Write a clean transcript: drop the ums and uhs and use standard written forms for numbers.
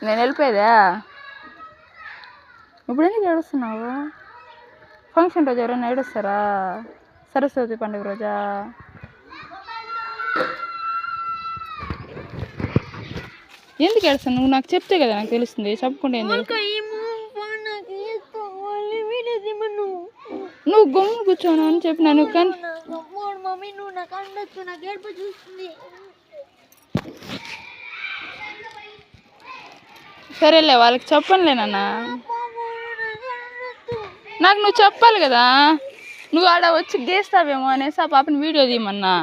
నేను వెళ్ళిపోయేదా? ఇప్పుడు ఎందుకు ఏడుస్తున్నావు? ఫంక్షన్ రోజు ఎవరైనా ఏడుస్తారా? సరస్వతి పండుగ రోజా? ఎందుకు ఏడుస్తాను? నువ్వు నాకు చెప్తే కదా నాకు తెలుస్తుంది. చెప్పకుండా ఏం తెలుసు? నువ్వు గమ్మున కూర్చోను అని చెప్పినాను కానీ సరేలే, వాళ్ళకి చెప్పనులేనన్నా. నాకు నువ్వు చెప్పాలి కదా. నువ్వు ఆడ వచ్చి గేస్తావేమో అనేసి ఆ పాపని వీడియో తీయమన్నా.